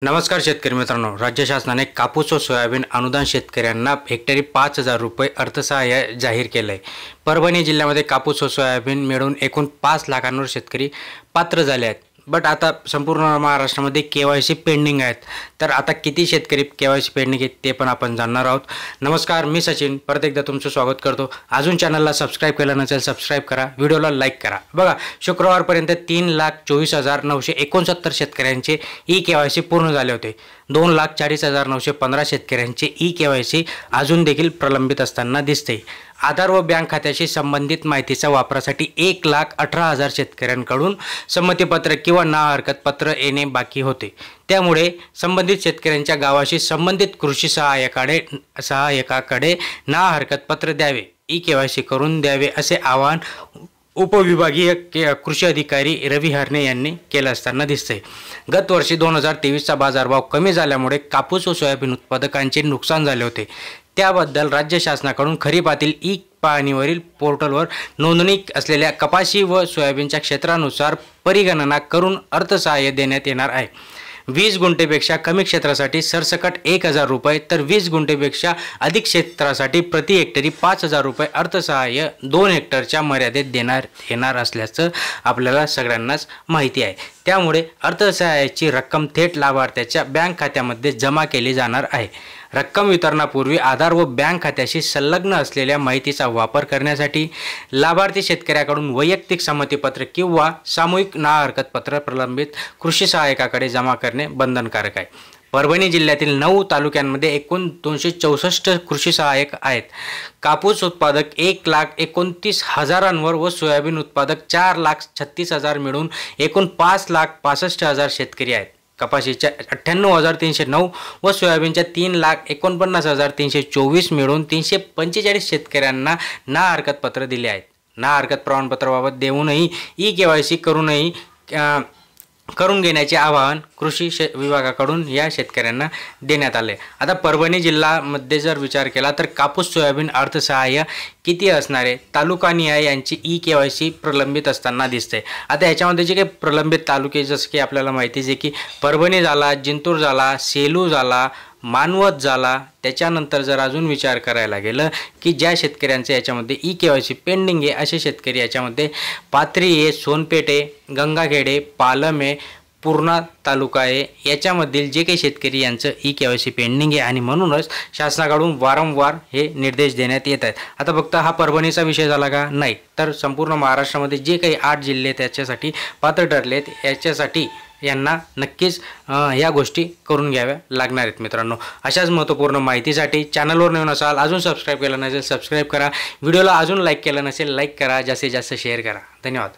नमस्कार शेतकरी मित्रांनो, राज्य शासनाने कापूस व सोयाबीन अनुदान शेतकऱ्यांना हेक्टरी 5,000 रुपये अर्थसहाय्य जाहीर केलं आहे। परभणी जिल्ह्यामध्ये कापूस व सोयाबीन मिळून एकूण 5 लाखांवर शेतकरी पात्र झाले आहेत। बट आता संपूर्ण महाराष्ट्रामध्ये केवायसी पेंडिंग आहेत। तर आता किती शेतकरी केवायसी पेंडिंग आहेत ते पण आपण जाणणार आहोत। नमस्कार, मी सचिन परत एकदा तुमचं स्वागत करतो। अजून चॅनलला सबस्क्राइब केलं नसेल सबस्क्राइब करा, व्हिडिओला लाईक करा। बघा, शुक्रवारपर्यंत 3,24,969 शेतकऱ्यांचे ई-केवायसी पूर्ण झाले होते। 2,40,915 शेतकऱ्यांचे ई-केवायसी अजून देखील प्रलंबित असताना दिसते। आधार व बँक खात्याशी संबंधित माहितीच्या वापरासाठी 1,18,000 शेतकऱ्यांकडून संमतीपत्र किंवा ना हरकत पत्र येणे बाकी होते। त्यामुळे संबंधित शेतकऱ्यांच्या गावाशी संबंधित कृषी सहाय्यकाकडे ना हरकत पत्र द्यावे, ई-केवायसी करून द्यावे असे आवाहन उपविभागीय कृषी अधिकारी रवी हरणे यांनी केलं असताना दिसते। गत वर्षी 2023चा बाजारभाव कमी झाल्यामुळे कापूस व सोयाबीन उत्पादकांचे नुकसान झाले होते। त्याबद्दल राज्य शासनाकडून खरीपातील ई-पाहणीवरील पोर्टलवर नोंदणी असलेल्या कपाशी व सोयाबीनच्या क्षेत्रानुसार परिगणना करून अर्थसहाय्य देण्यात येणार आहे। 20 गुंठेपेक्षा कमी क्षेत्रासाठी सरसकट 1,000 रुपये तर 20 गुंठेपेक्षा अधिक क्षेत्रासाठी प्रति हेक्टरी 5,000 रुपये अर्थसहाय्य 2 हेक्टरच्या मर्यादेत देण्यात येणार असल्याचं आपल्याला सगळ्यांनाच माहिती आहे। त्यामुळे अर्थसहाय्याची रक्कम थेट लाभार्थ्याच्या बँक खात्यामध्ये जमा केली जाणार आहे। रक्कम वितरणापूर्वी आधार व बँक खात्याशी संलग्न असलेल्या माहितीचा वापर करण्यासाठी लाभार्थी शेतकऱ्याकडून वैयक्तिक संमतीपत्र किंवा सामूहिक ना हरकत पत्र प्रलंबित कृषी सहाय्यकाकडे जमा करणे बंधनकारक आहे। परभणी जिल्ह्यातील 9 तालुक्यांमध्ये एकूण 264 कृषी सहाय्यक आहेत। कापूस उत्पादक 1,29,000 व सोयाबीन उत्पादक 4,36,000 मिळून एकूण 5,65,000 शेतकरी आहेत। कपाशीच्या 98,309 व सोयाबीनच्या 3,49,324 मिळून 345 शेतकऱ्यांना ना हरकत पत्र दिले आहेत। ना हरकत प्रमाणपत्राबाबत देऊनही ई-केवायसी करून घेण्याचे आवाहन कृषी विभागाकडून या शेतकऱ्यांना देण्यात आले। आता परभणी जिल्ह्यामध्ये जर विचार केला तर कापूस सोयाबीन अर्थसहाय्य किती असणार आहे? तालुकानिहाय यांची ई-केवायसी प्रलंबित असताना दिसते। आता याच्यामध्ये जे काही प्रलंबित तालुके जसं की आपल्याला माहितीच आहे की परभणी झाला, जिंतूर झाला, सेलू झाला, मानवत झाला। त्याच्यानंतर जर अजून विचार करायला गेलं की ज्या शेतकऱ्यांचे याच्यामध्ये ई-केवायसी पेंडिंग आहे असे शेतकरी याच्यामध्ये पाथरी आहे, सोनपेठ आहे, गंगाखेड, पालम आहे, पूर्णा तालुका आहे। याच्यामधील जे काही शेतकरी यांचं ई-केवायसी पेंडिंग आहे आणि म्हणूनच शासनाकडून वारंवार हे निर्देश देण्यात येत आहेत। आता फक्त हा परभणीचा विषय झाला का? नाही, तर संपूर्ण महाराष्ट्रामध्ये जे काही 8 जिल्हे त्याच्यासाठी पात्र ठरलेत याच्यासाठी यांना नक्कीच या गोष्टी करून घ्याव्या लागणार आहेत। मित्रांनो, अशाच महत्त्वपूर्ण माहितीसाठी चॅनलवर नवीन असाल, अजून सबस्क्राईब केलं नसेल सबस्क्राईब करा, व्हिडिओला अजून लाईक केलं नसेल लाईक करा, जास्तीत जास्त शेअर करा। धन्यवाद।